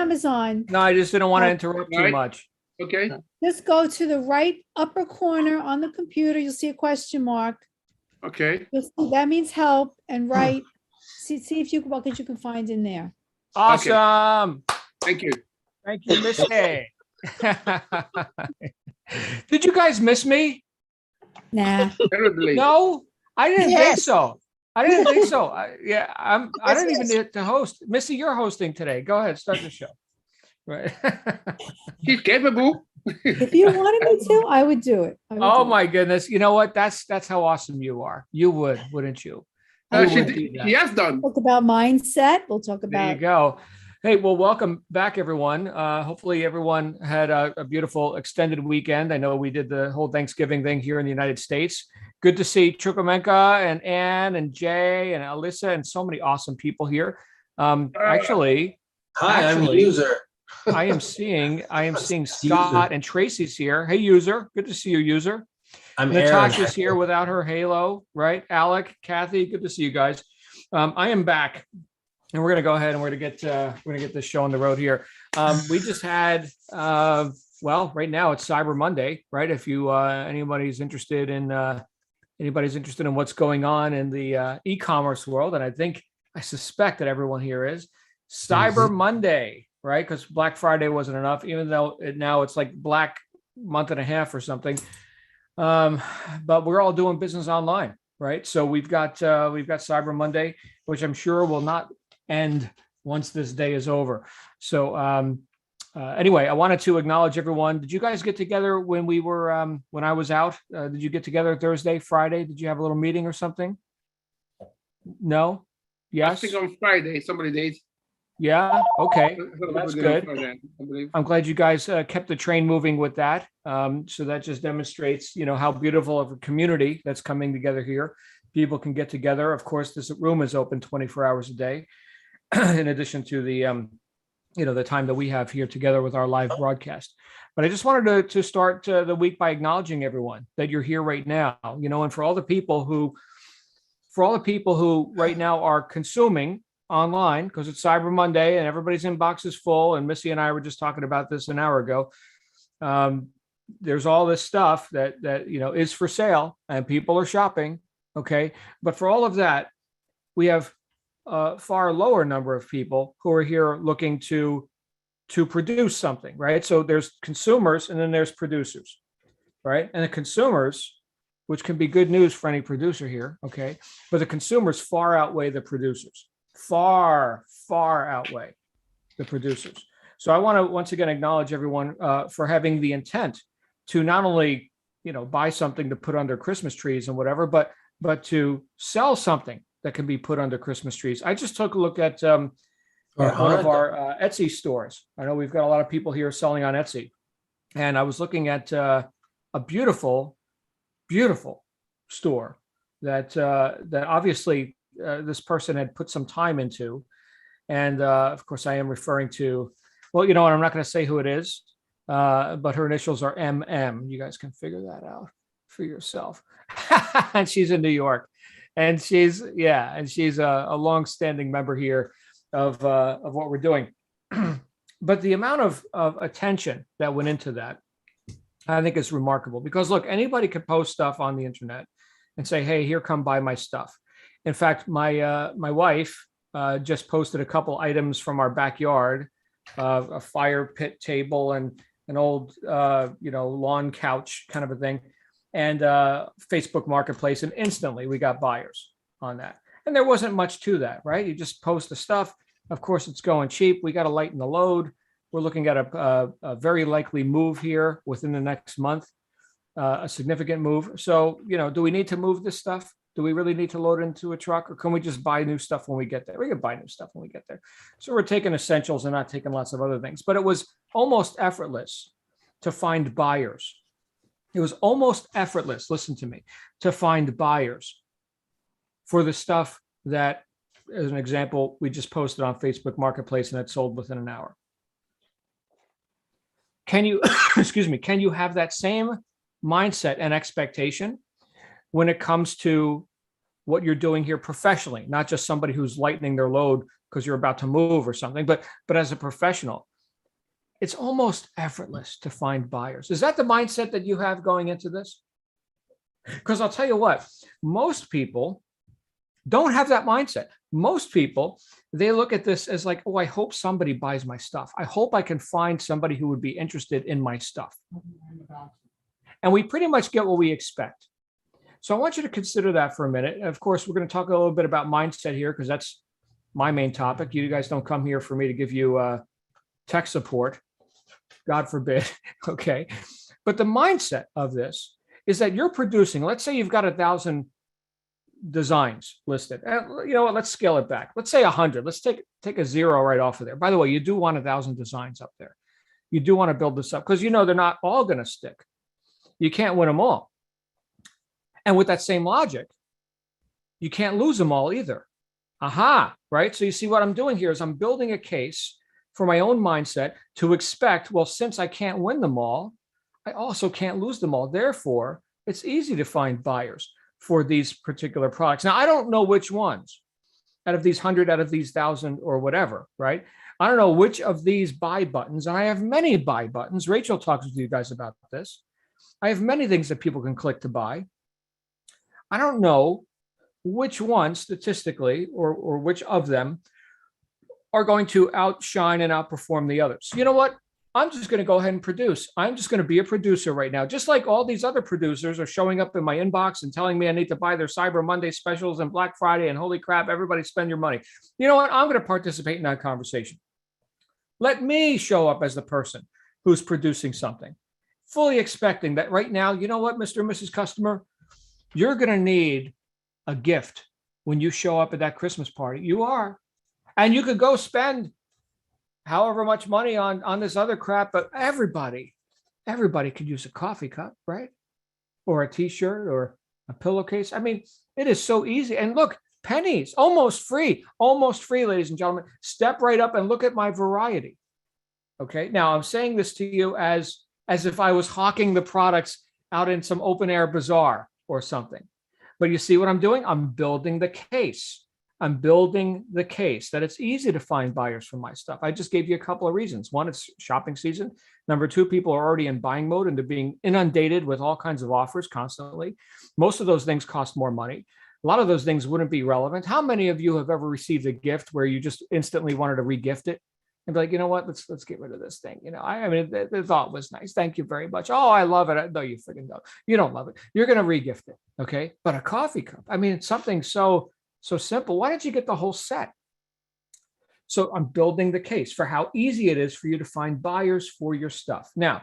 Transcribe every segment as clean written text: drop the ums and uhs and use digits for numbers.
Amazon. No, I just didn't want to interrupt too Right. much. Okay. Just go to the right upper corner on the computer. You'll see a question mark. Okay. You'll see, that means help and write. See if you what you can find in there. Awesome. Thank you. Thank you, Misty. Did you guys miss me? Nah. Terribly. No, I didn't think Yes. so. I didn't think so. I don't even need to host. Missy, you're hosting today. Go ahead, start the show. Right. She's capable. If you wanted me to, I would do it. I would Oh do it. my goodness. You know what? That's how awesome you are. You would, wouldn't you? I She, would. she has done. Talk about mindset. We'll talk There you about go. Hey, well, welcome back, everyone. Hopefully everyone had a beautiful extended weekend. I know we did the whole Thanksgiving thing here in the United States. Good to see Chukwuemeka and Ann and Jay and Alyssa and so many awesome people here. Actually, Hi, I'm Actually- user. I am seeing Scott and Tracy's here. Hey, user. Good to see you, user. I'm Aaron. Natasha's here without her halo, right? Alec, Kathy, good to see you guys. I am back, and we're gonna go ahead and we're gonna get this show on the road here. We just had right now it's Cyber Monday, right? If you anybody's interested in what's going on in the e-commerce world, and I suspect that everyone here is Cyber Monday, right? Because Black Friday wasn't enough, even though now it's like Black month and a half or something. But we're all doing business online, right? So we've got Cyber Monday, which I'm sure will not end once this day is over. So anyway, I wanted to acknowledge everyone. Did you guys get together when we were when I was out? Did you get together Thursday, Friday? Did you have a little meeting or something? No? I Yes? think on Friday, somebody did. Yeah? Okay. That's good. I believe. I'm glad you guys kept the train moving with that. So that just demonstrates, how beautiful of a community that's coming together here. People can get together. Of course, this room is open 24 hours a day, in addition to the, the time that we have here together with our live broadcast. But I just wanted to start the week by acknowledging everyone that you're here right now, and for all the people who right now are consuming online, because it's Cyber Monday and everybody's inbox is full. And Missy and I were just talking about this an hour ago. There's all this stuff that is for sale and people are shopping. Okay. But for all of that, we have a far lower number of people who are here looking to produce something, right? So there's consumers and then there's producers, right? And the consumers, which can be good news for any producer here, okay? But the consumers far outweigh the producers. Far outweigh the producers. So I want to once again acknowledge everyone for having the intent to not only buy something to put under Christmas trees and whatever, but to sell something that can be put under Christmas trees. I just took a look at one of our Etsy stores. I know we've got a lot of people here selling on Etsy, and I was looking at a beautiful store that obviously this person had put some time into. And of course, I am referring to, well, and I'm not going to say who it is, but her initials are MM. You guys can figure that out for yourself. And she's in New York. And she's a long-standing member here of what we're doing. But the amount of attention that went into that, I think is remarkable. Because look, anybody can post stuff on the internet and say, hey, here, come buy my stuff. In fact, my wife just posted a couple items from our backyard, a fire pit table and an old, lawn couch kind of a thing, and Facebook Marketplace. And instantly we got buyers on that. And there wasn't much to that, right? You just post the stuff. Of course, it's going cheap. We got to lighten the load. We're looking at a very likely move here within the next month, a significant move. So, do we need to move this stuff? Do we really need to load into a truck, or can we just buy new stuff when we get there? We can buy new stuff when we get there. So we're taking essentials and not taking lots of other things. But it was almost effortless to find buyers. It was almost effortless, listen to me, to find buyers for the stuff that, as an example, we just posted on Facebook Marketplace and it sold within an hour. Can you, can you have that same mindset and expectation when it comes to what you're doing here professionally, not just somebody who's lightening their load because you're about to move or something. But as a professional, it's almost effortless to find buyers. Is that the mindset that you have going into this? Because I'll tell you what, most people don't have that mindset. Most people, they look at this as like, oh, I hope somebody buys my stuff. I hope I can find somebody who would be interested in my stuff. And we pretty much get what we expect. So I want you to consider that for a minute. Of course, we're going to talk a little bit about mindset here because that's my main topic. You guys don't come here for me to give you tech support. God forbid. Okay. But the mindset of this is that you're producing, let's say you've got 1,000 designs listed. You know what? Let's scale it back. Let's say 100. Let's take a zero right off of there. By the way, you do want 1,000 designs up there. You do want to build this up because you know they're not all going to stick. You can't win them all. And with that same logic, you can't lose them all either. Aha, right? So you see what I'm doing here is I'm building a case for my own mindset to expect, well, since I can't win them all, I also can't lose them all. Therefore, it's easy to find buyers for these particular products. Now, I don't know which ones out of these 100, out of these 1,000 or whatever, right? I don't know which of these buy buttons, and I have many buy buttons. Rachel talks with you guys about this. I have many things that people can click to buy. I don't know which one statistically or which of them are going to outshine and outperform the others. You know what? I'm just going to go ahead and produce. I'm just going to be a producer right now. Just like all these other producers are showing up in my inbox and telling me I need to buy their Cyber Monday specials and Black Friday and holy crap, everybody spend your money. You know what? I'm going to participate in that conversation. Let me show up as the person who's producing something, fully expecting that right now, you know what, Mr. and Mrs. Customer, you're going to need a gift when you show up at that Christmas party. You are. And you could go spend however much money on this other crap, but everybody could use a coffee cup, right? Or a t-shirt or a pillowcase. I mean, it is so easy. And look, pennies, almost free, ladies and gentlemen. Step right up and look at my variety. Okay. Now I'm saying this to you as if I was hawking the products out in some open air bazaar or something. But you see what I'm doing? I'm building the case. I'm building the case that it's easy to find buyers for my stuff. I just gave you a couple of reasons. One, it's shopping season. Number two, people are already in buying mode and they're being inundated with all kinds of offers constantly. Most of those things cost more money. A lot of those things wouldn't be relevant. How many of you have ever received a gift where you just instantly wanted to regift it and be like, you know what, let's get rid of this thing. You know, I mean, the thought was nice. Thank you very much. Oh, I love it. No, you freaking don't. You don't love it. You're going to regift it. Okay. But a coffee cup, I mean, it's something so simple. Why don't you get the whole set? So I'm building the case for how easy it is for you to find buyers for your stuff. Now,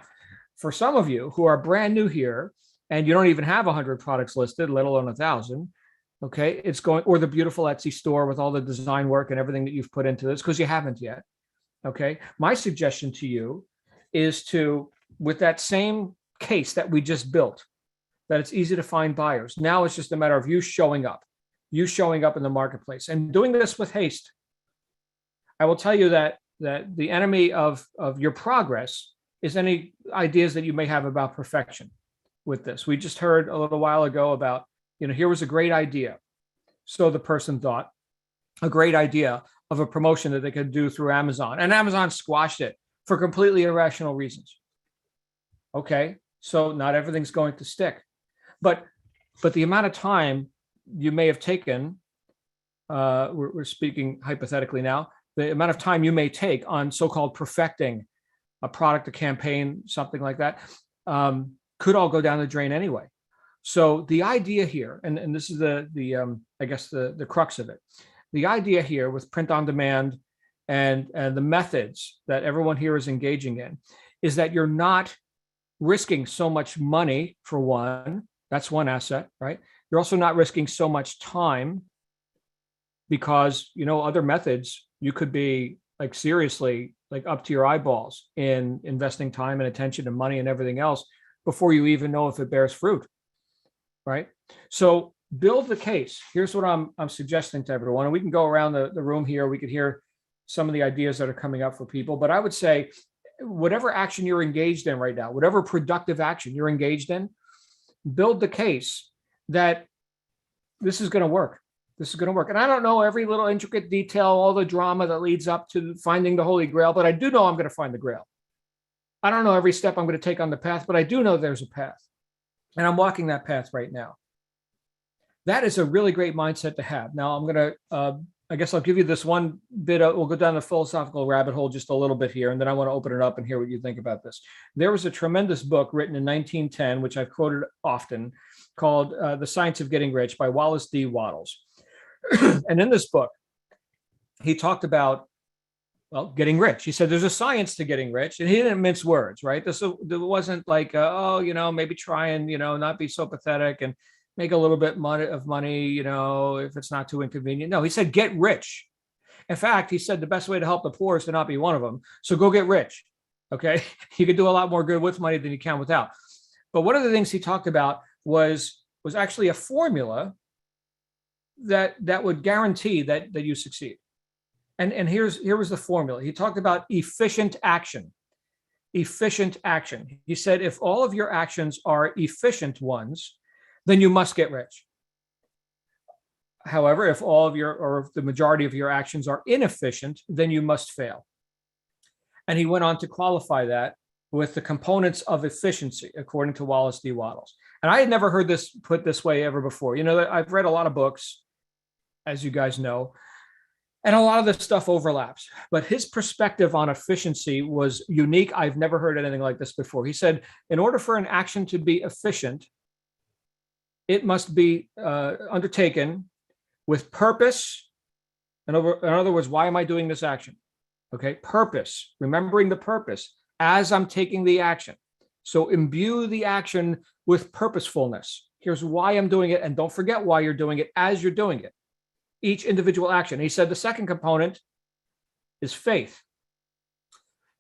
for some of you who are brand new here and you don't even have 100 products listed, let alone 1,000, okay, it's going, or the beautiful Etsy store with all the design work and everything that you've put into this, because you haven't yet. Okay. My suggestion to you is to, with that same case that we just built, that it's easy to find buyers. Now it's just a matter of you showing up in the marketplace and doing this with haste. I will tell you that the enemy of your progress is any ideas that you may have about perfection with this. We just heard a little while ago about, here was a great idea. So the person thought a great idea of a promotion that they could do through Amazon, and Amazon squashed it for completely irrational reasons. Okay. So not everything's going to stick, but the amount of time you may have taken, we're speaking hypothetically now, the amount of time you may take on so-called perfecting a product, a campaign, something like that, could all go down the drain anyway. So the idea here, and this is I guess the crux of it, the idea here with print on demand and the methods that everyone here is engaging in is that you're not risking so much money for one. That's one asset, right? You're also not risking so much time because, other methods, you could be like seriously like up to your eyeballs in investing time and attention and money and everything else before you even know if it bears fruit, right? So build the case. Here's what I'm suggesting to everyone. And we can go around the room here. We could hear some of the ideas that are coming up for people. But I would say whatever action you're engaged in right now, whatever productive action you're engaged in, build the case that this is going to work. This is going to work. And I don't know every little intricate detail, all the drama that leads up to finding the Holy Grail, but I do know I'm going to find the Grail. I don't know every step I'm going to take on the path, but I do know there's a path. And I'm walking that path right now. That is a really great mindset to have. Now I'm going to, I guess I'll give you this one bit. We'll go down the philosophical rabbit hole just a little bit here, and then I want to open it up and hear what you think about this. There was a tremendous book written in 1910, which I've quoted often, called The Science of Getting Rich by Wallace D. Wattles. And in this book, he talked about, well, getting rich. He said there's a science to getting rich, and he didn't mince words, right? This wasn't like, maybe try and, not be so pathetic and make a little bit of money, if it's not too inconvenient. No, he said, get rich. In fact, he said the best way to help the poor is to not be one of them. So go get rich. Okay. You can do a lot more good with money than you can without. But one of the things he talked about was actually a formula that would guarantee that you succeed. And here was the formula. He talked about efficient action. Efficient action. He said, if all of your actions are efficient ones, then you must get rich. However, if all of or if the majority of your actions are inefficient, then you must fail. And he went on to qualify that with the components of efficiency, according to Wallace D. Wattles. And I had never heard this put this way ever before. I've read a lot of books, as you guys know, and a lot of this stuff overlaps. But his perspective on efficiency was unique. I've never heard anything like this before. He said, in order for an action to be efficient, it must be undertaken with purpose. In other words, why am I doing this action? Okay, purpose, remembering the purpose as I'm taking the action. So imbue the action with purposefulness. Here's why I'm doing it, and don't forget why you're doing it as you're doing it. Each individual action. He said the second component is faith.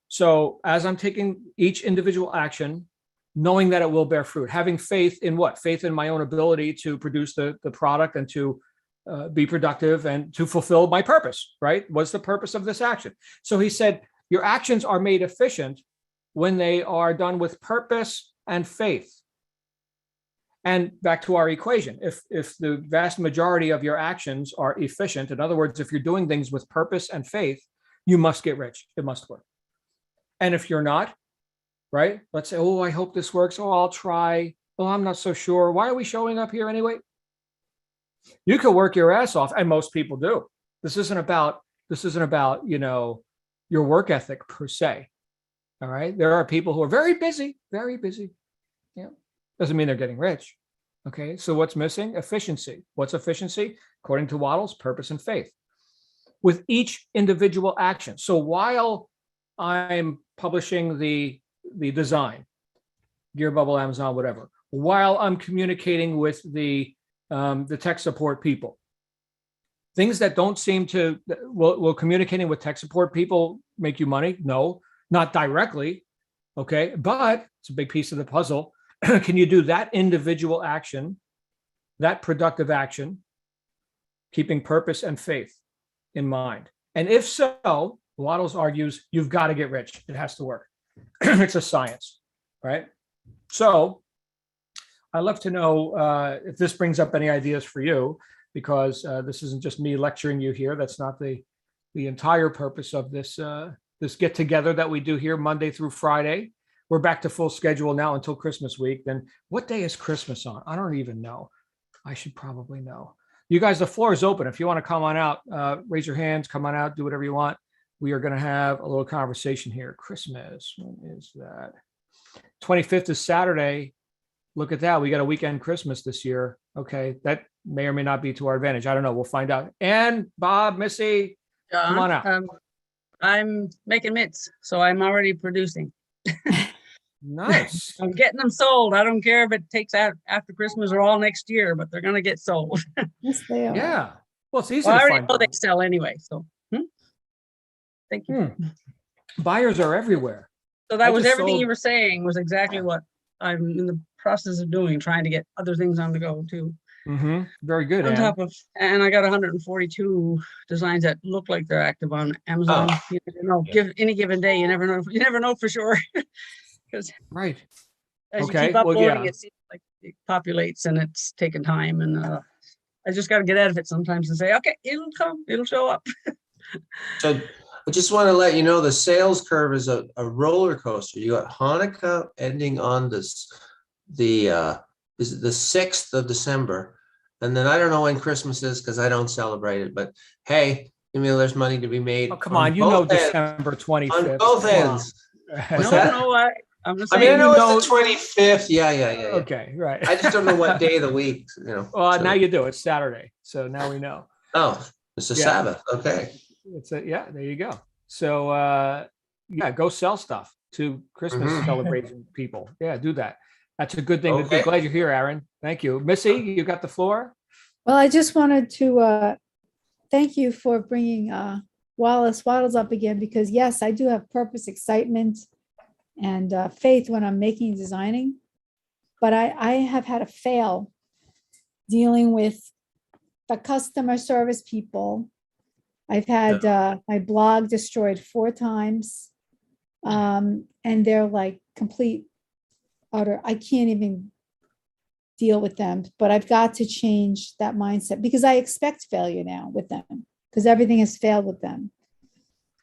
So as I'm taking each individual action, knowing that it will bear fruit, having faith in what? Faith in my own ability to produce the product and to be productive and to fulfill my purpose, right? What's the purpose of this action? So he said, your actions are made efficient when they are done with purpose and faith. And back to our equation, if the vast majority of your actions are efficient, in other words, if you're doing things with purpose and faith, you must get rich. It must work. And if you're not, right? Let's say, oh, I hope this works. Oh, I'll try. Well, I'm not so sure. Why are we showing up here anyway? You can work your ass off, and most people do. This isn't about, your work ethic per se. All right. There are people who are very busy. Yeah. Doesn't mean they're getting rich. Okay. So what's missing? Efficiency. What's efficiency? According to Wattles, purpose and faith. With each individual action. So while I'm publishing the design, Gear Bubble, Amazon, whatever, while I'm communicating with the tech support people, things that don't seem to, will communicating with tech support people make you money? No, not directly. Okay. But it's a big piece of the puzzle. Can you do that individual action, that productive action, keeping purpose and faith in mind? And if so, Wattles argues, you've got to get rich. It has to work. It's a science, right? So I'd love to know if this brings up any ideas for you, because this isn't just me lecturing you here. That's not the entire purpose of this this get together that we do here Monday through Friday. We're back to full schedule now until Christmas week. Then what day is Christmas on? I don't even know. I should probably know. You guys, the floor is open. If you want to come on out, raise your hands, come on out, do whatever you want. We are going to have a little conversation here. Christmas, when is that? 25th is Saturday. Look at that. We got a weekend Christmas this year. Okay. That may or may not be to our advantage. I don't know. We'll find out. And Bob, Missy, John, come on out. I'm making mitts, so I'm already producing. Nice. I'm getting them sold. I don't care if it takes out after Christmas or all next year, but they're going to get sold. Yes, they are. Yeah. Well, it's easy Well, I to already find. know they sell anyway, so. Thank you. Buyers are everywhere. So that I was just everything sold- you were saying was exactly what I'm in the process of doing, trying to get other things on the go too. Very good. On Ann. top of, and I got 142 designs that look like they're active on Amazon. You never know. Yeah. Any given day, you never know for sure. Because Right. as Okay, you keep well, uploading, yeah. it seems like it populates and it's taking time. And I I just got to get out of it sometimes and say, okay, it'll come, it'll show up. So I just want to let you know the sales curve is a roller coaster. You got Hanukkah ending on is it the 6th of December. And then I don't know when Christmas is because I don't celebrate it. But hey, there's money to be made. Oh, come on, you know both ends. December 25th. On both Come on. ends. No, that? no, I'm just I saying. mean, I know you it's the 25th. Yeah. Okay, right. I just don't know what day of the week, Well, so- now you do. It's Saturday, so now we know. Oh, it's a Yeah. Sabbath. Okay. Yeah, there you go. So yeah, go sell stuff to Christmas Mhm. celebration people. Yeah, do that. That's a good thing to do. Okay. Glad you're here, Aaron. Thank you. Missy, you got the floor. Well, I just wanted to thank you for bringing Wattles up again, because yes, I do have purpose, excitement, and faith when I'm making designing. But I have had a fail dealing with the customer service people. I've had my blog destroyed 4 times. And they're like complete, utter, I can't even deal with them. But I've got to change that mindset because I expect failure now with them because everything has failed with them.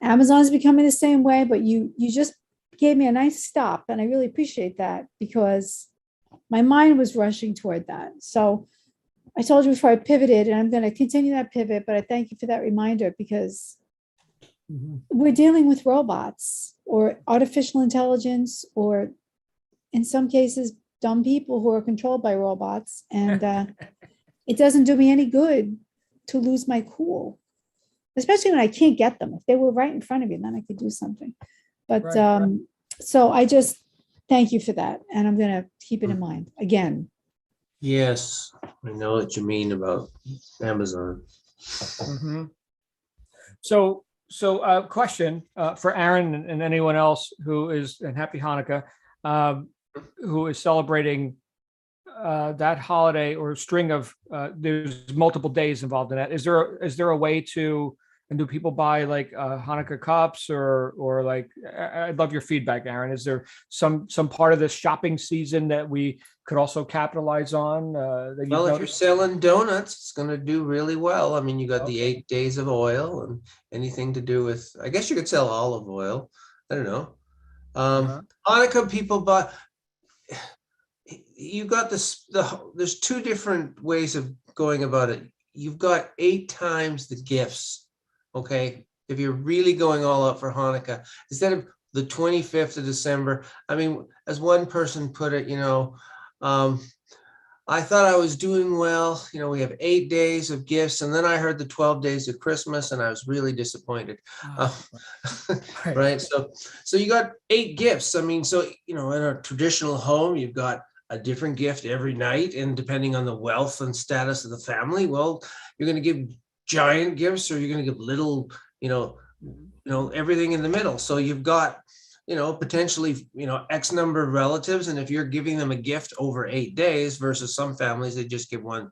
Amazon's becoming the same way, but you just gave me a nice stop, and I really appreciate that because my mind was rushing toward that. So I told you before I pivoted, and I'm going to continue that pivot, but I thank you for that reminder because we're dealing with robots or artificial intelligence, or in some cases, dumb people who are controlled by robots. And it doesn't do me any good to lose my cool, especially when I can't get them. If they were right in front of me, then I could do something. But Right. so I just thank you for that. And I'm going to keep it in mind again. Yes, I know what you mean about Amazon. Mhm. So question for Aaron and anyone else who is, and happy Hanukkah, who is celebrating that holiday or string of there's multiple days involved in that. Is there a way to, and do people buy like Hanukkah cups or like, I'd love your feedback, Aaron. Is there some part of this shopping season that we could also capitalize on? That you've Well, if you're noticed? selling donuts, it's going to do really well. I mean, you got the 8 days of oil and anything to do with, I guess you could sell olive oil. I don't know. Uh-huh. Hanukkah people buy, you got there's 2 different ways of going about it. You've got 8 times the gifts. Okay. If you're really going all out for Hanukkah, instead of the 25th of December, I mean, as one person put it, I thought I was doing well. We have 8 days of gifts, and then I heard the 12 days of Christmas, and I was really disappointed. Right. Right. So you got 8 gifts. I mean, so, in a traditional home, you've got a different gift every night, and depending on the wealth and status of the family, well, you're going to give giant gifts or you're going to give little, everything in the middle. So you've got, potentially, X number of relatives. And if you're giving them a gift over 8 days versus some families, they just give one,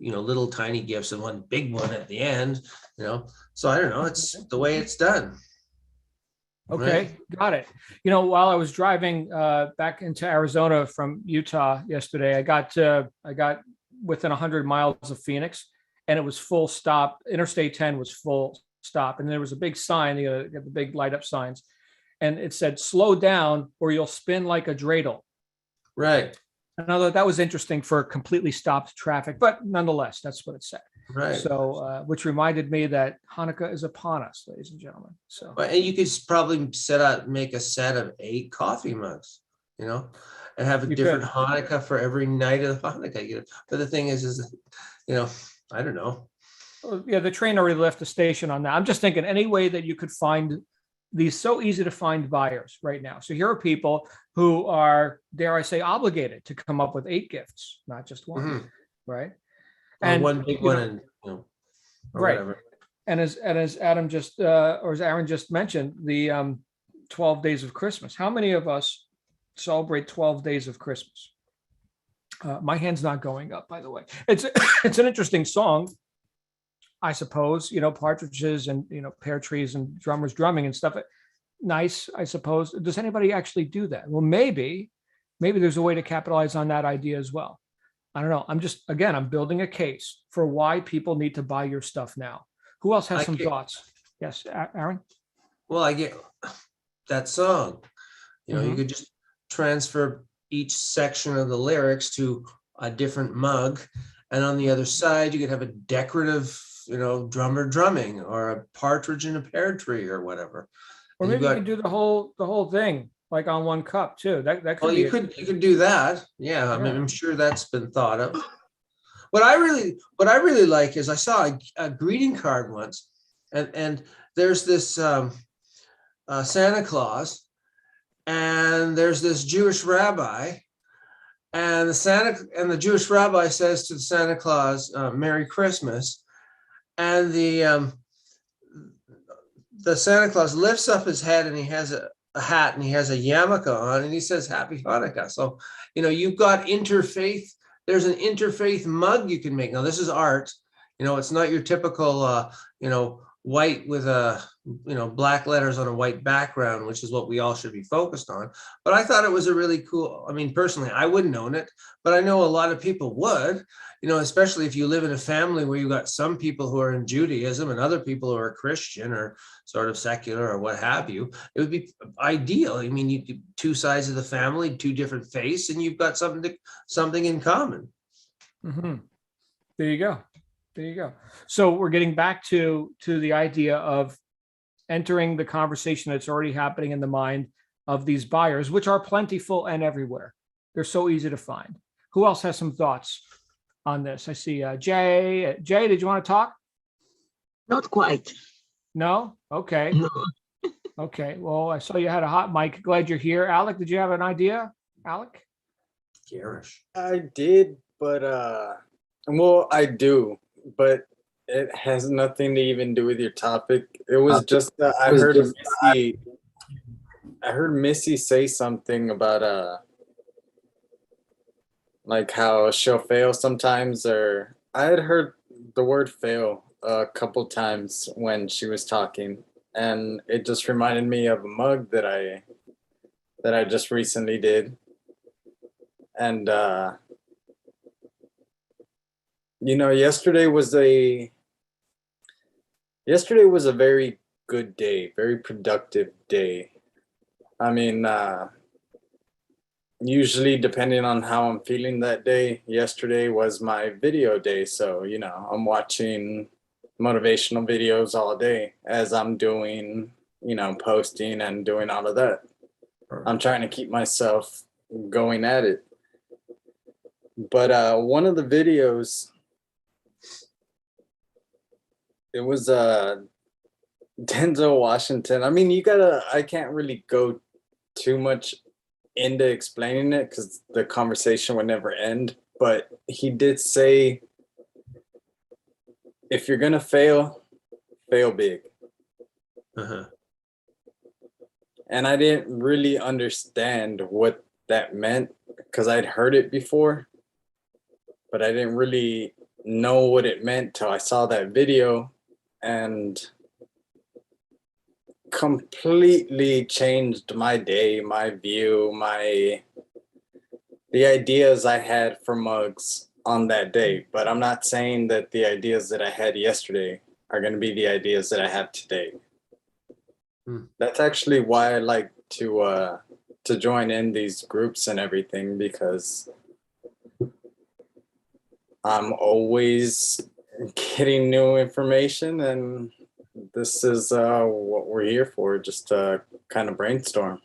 little tiny gifts and one big one at the end, so I don't know, it's the way it's done. Okay, got it. While I was driving back into Arizona from Utah yesterday, I got within 100 miles of Phoenix, and it was full stop. Interstate 10 was full stop, and there was a big sign. You got the big light up signs, and it said "Slow down, or you'll spin like a dreidel." Right. And I thought that was interesting for completely stopped traffic, but nonetheless, that's what it said. Right. So, which reminded me that Hanukkah is upon us, ladies and gentlemen. So, And you could probably make a set of 8 coffee mugs, and have a You different could. Hanukkah for every night of Hanukkah. But the thing is, I don't know. yeah, the train already left the station on that. I'm just thinking any way that you could find these so easy to find buyers right now. So here are people who are, dare I say, obligated to come up with 8 gifts, not just one, Mhm. right? Or one big one, and or right. whatever. And as Adam just or as Aaron just mentioned, the 12 days of Christmas. How many of us celebrate 12 days of Christmas? My hand's not going up, by the way. It's an interesting song, I suppose. Partridges and pear trees and drummers drumming and stuff. Nice, I suppose. Does anybody actually do that? Well, maybe there's a way to capitalize on that idea as well. I don't know. I'm building a case for why people need to buy your stuff now. Who else has I some get- thoughts? Yes, Aaron? Well, I get that song. You Mhm. could just transfer each section of the lyrics to a different mug. And on the other side, you could have a decorative, drummer drumming or a partridge in a pear tree or whatever. Or And you've maybe you got, can do the whole thing, like on one cup too. That well, could be you could do that. Yeah, I mean, Yeah. I'm sure that's been thought of. What I really like is I saw a greeting card once, and there's this Santa Claus, and there's this Jewish rabbi, and the Jewish rabbi says to the Santa Claus, "Merry Christmas," and the Santa Claus lifts up his head and he has a hat and he has a yarmulke on and he says Happy Hanukkah. So, you've got interfaith. There's an interfaith mug you can make. Now, this is art. It's not your typical, white with black letters on a white background, which is what we all should be focused on. But I thought it was a really cool, I mean, personally, I wouldn't own it, but I know a lot of people would, especially if you live in a family where you've got some people who are in Judaism and other people who are Christian or sort of secular or what have you. It would be ideal. I mean, you two sides of the family, two different faiths, and you've got something in common. Mhm. There you go. There you go. So we're getting back to the idea of entering the conversation that's already happening in the mind of these buyers, which are plentiful and everywhere. They're so easy to find. Who else has some thoughts on this? I see Jay. Jay, did you want to talk? Not quite. No? Okay. No. Okay. Well, I saw you had a hot mic. Glad you're here. Alec, did you have an idea? Alec? Garish. I did, but well, I do, but it has nothing to even do with your topic. It was just I heard Missy say something about like how she'll fail sometimes, or I had heard the word fail a couple times when she was talking, and it just reminded me of a mug that I just recently did. And yesterday was a very good day, very productive day. I mean, usually depending on how I'm feeling that day, yesterday was my video day. So, I'm watching motivational videos all day as I'm doing, posting and doing all of that. I'm trying to keep myself going at it. But one of the videos, it was Denzel Washington. I mean, I can't really go too much into explaining it because the conversation would never end. But he did say, if you're gonna fail big. Uh-huh. And I didn't really understand what that meant because I'd heard it before, but I didn't really know what it meant till I saw that video, and completely changed my day, my view, the ideas I had for mugs on that day. But I'm not saying that the ideas that I had yesterday are going to be the ideas that I have today. That's actually why I like to join in these groups and everything, because I'm always getting new information, and this is what we're here for, just to kind of brainstorm.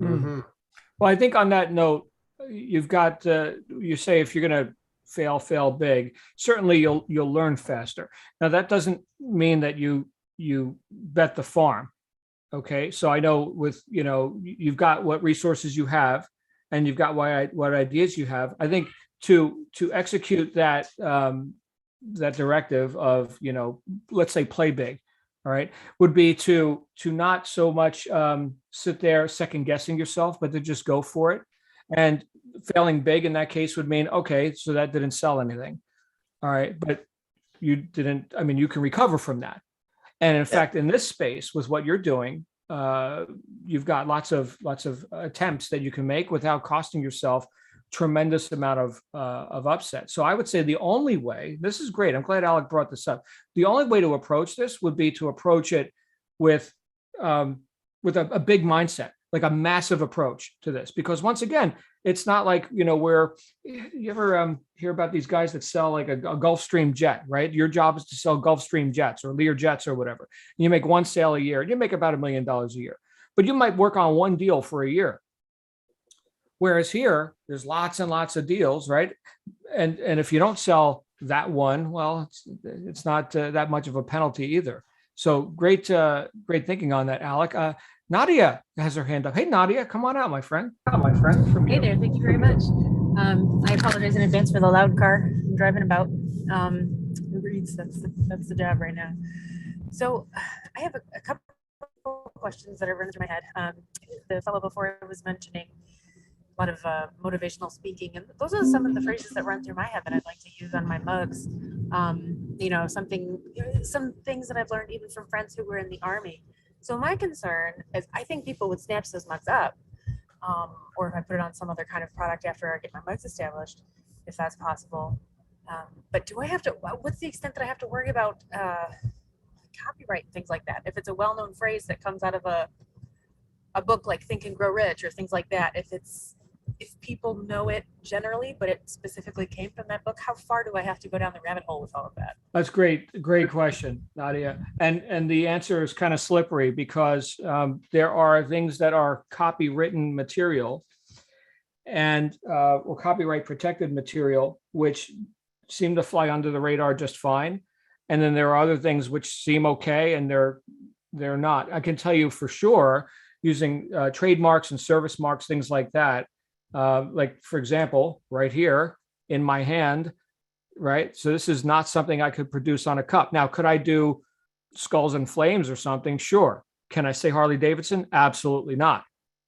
Mm-hmm. Well, I think on that note, you've got, you say if you're going to fail big, certainly you'll learn faster. Now, that doesn't mean that you bet the farm. Okay. So I know you've got what resources you have, and you've got what ideas you have. I think to execute that, that directive of, let's say play big, all right, would be to not so much sit there second guessing yourself, but to just go for it. And failing big in that case would mean, okay, so that didn't sell anything. All right. But you didn't, I mean, you can recover from that. And in fact, in this space with what you're doing, you've got lots of attempts that you can make without costing yourself tremendous amount of upset. So I would say the only way, this is great. I'm glad Alec brought this up. The only way to approach this would be to approach it with a big mindset, like a massive approach to this. Because once again, it's not like, where you ever hear about these guys that sell like a Gulfstream jet, right? Your job is to sell Gulfstream jets or Lear jets or whatever. You make one sale a year, you make about $1 million a year, but you might work on one deal for a year. Whereas here, there's lots and lots of deals, right? And if you don't sell that one, well, it's not that much of a penalty either. So great thinking on that, Alec. Nadia has her hand up. Hey, Nadia, come on out, my friend. From Hey you. there, thank you very much. I apologize in advance for the loud car I'm driving about. Uber Eats, that's the job right now. So I have a couple questions that are running through my head. The fellow before was mentioning a lot of motivational speaking, and those are some of the phrases that run through my head that I'd like to use on my mugs. Some things that I've learned even from friends who were in the Army. So my concern is I think people would snatch those mugs up, or if I put it on some other kind of product after I get my mugs established, if that's possible. But do I have to, what's the extent that I have to worry about copyright and things like that? If it's a well-known phrase that comes out of a book like Think and Grow Rich or things like that, if people know it generally, but it specifically came from that book, how far do I have to go down the rabbit hole with all of that? That's great question, Nadia. And the answer is kind of slippery because there are things that are copywritten material and or copyright protected material, which seem to fly under the radar just fine. And then there are other things which seem okay and they're not. I can tell you for sure, using trademarks and service marks, things like that. Like, for example, right here in my hand, right? So this is not something I could produce on a cup. Now, could I do Skulls and Flames or something? Sure. Can I say Harley Davidson? Absolutely not.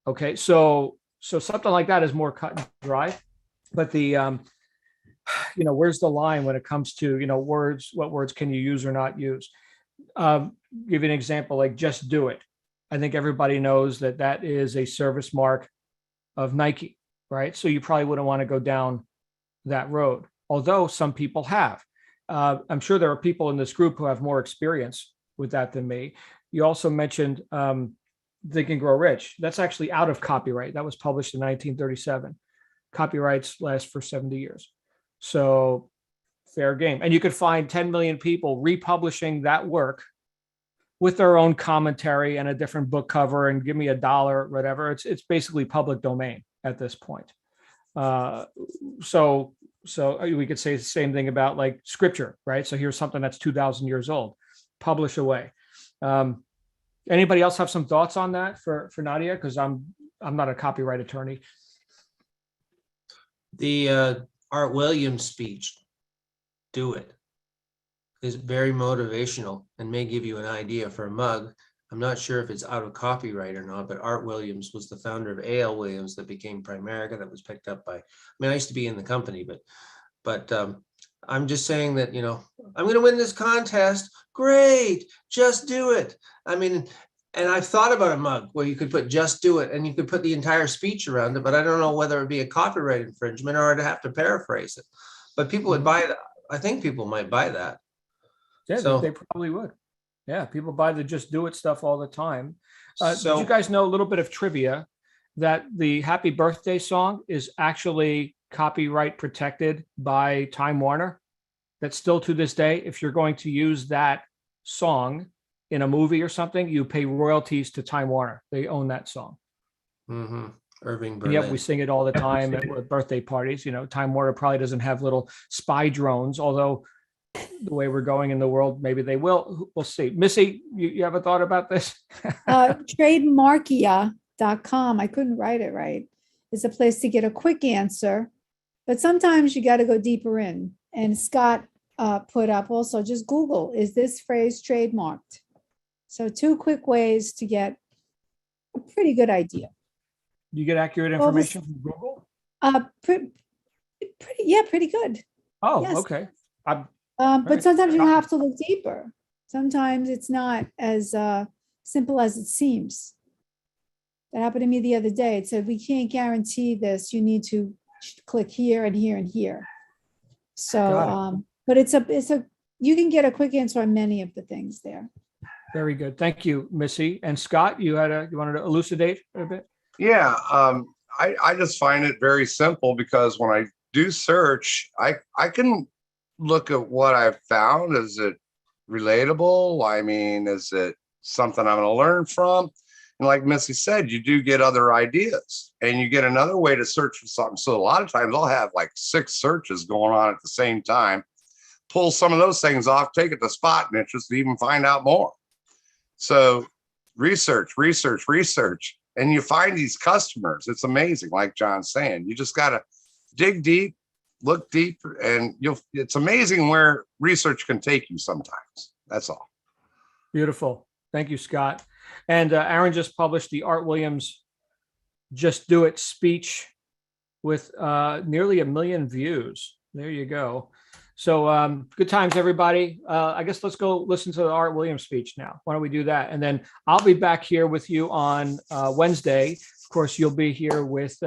Okay. So something like that is more cut and dry. But the, where's the line when it comes to, words, what words can you use or not use? Give you an example, like Just Do It. I think everybody knows that is a service mark of Nike, right? So you probably wouldn't want to go down that road, although some people have. I'm sure there are people in this group who have more experience with that than me. You also mentioned Think and Grow Rich. That's actually out of copyright. That was published in 1937. Copyrights last for 70 years. So fair game. And you could find 10 million people republishing that work with their own commentary and a different book cover and give me $1, whatever. It's basically public domain at this point. So we could say the same thing about like scripture, right? So here's something that's 2,000 years old, publish away. Anybody else have some thoughts on that for Nadia? Because I'm not a copyright attorney. The Art Williams speech, Do It, is very motivational and may give you an idea for a mug. I'm not sure if it's out of copyright or not, but Art Williams was the founder of A.L. Williams that became Primerica, that was picked up by, I used to be in the company, but I'm just saying that, I'm going to win this contest. Great, just do it. And I've thought about a mug where you could put Just Do It and you could put the entire speech around it, but I don't know whether it'd be a copyright infringement or I'd have to paraphrase it. But people would buy that. I think people might buy that. Yeah, So- they probably would. Yeah, people buy the Just Do It stuff all the time. So- Did you guys know a little bit of trivia that the Happy Birthday song is actually copyright protected by Time Warner? That still to this day, if you're going to use that song in a movie or something, you pay royalties to Time Warner. They own that song. Mm-hmm. Irving And Berlin. yet we sing it all the time at birthday parties. Time Warner probably doesn't have little spy drones, although the way we're going in the world, maybe they will. We'll see. Missy, you have a thought about this? Trademarkia.com. I couldn't write it right. It's a place to get a quick answer, but sometimes you got to go deeper in. And Scott put up also, just Google, is this phrase trademarked? So 2 quick ways to get a pretty good idea. You get accurate Well, this- information from Google? Pretty good. Oh, yes. okay. But Right. sometimes you have to look deeper. Sometimes it's not as simple as it seems. That happened to me the other day. It said, we can't guarantee this. You need to click here and here and here. So, Got but it's a, you can get a quick answer on many of the things there. Very good. Thank you, Missy. And Scott, you wanted to elucidate a bit? Yeah, I just find it very simple because when I do search, I can look at what I've found. Is it relatable? I mean, is it something I'm going to learn from? And like Missy said, you do get other ideas and you get another way to search for something. So a lot of times I'll have like 6 searches going on at the same time, pull some of those things off, take it to spot niches to even find out more. So research, and you find these customers. It's amazing. Like John's saying, you just got to dig deep, look deep, and it's amazing where research can take you sometimes. That's all. Beautiful. Thank you, Scott. And Aaron just published the Art Williams Just Do It speech with nearly 1 million views. There you go. So good times, everybody. I guess let's go listen to the Art Williams speech now. Why don't we do that? And then I'll be back here with you on Wednesday. Of course, you'll be here with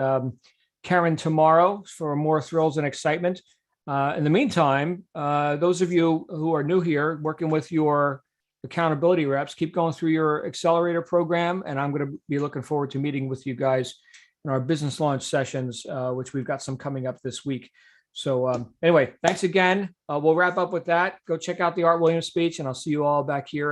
Karen tomorrow for more thrills and excitement. In the meantime, those of you who are new here, working with your accountability reps, keep going through your accelerator program. And I'm going to be looking forward to meeting with you guys in our business launch sessions, which we've got some coming up this week. So anyway, thanks again. We'll wrap up with that. Go check out the Art Williams speech, and I'll see you all back here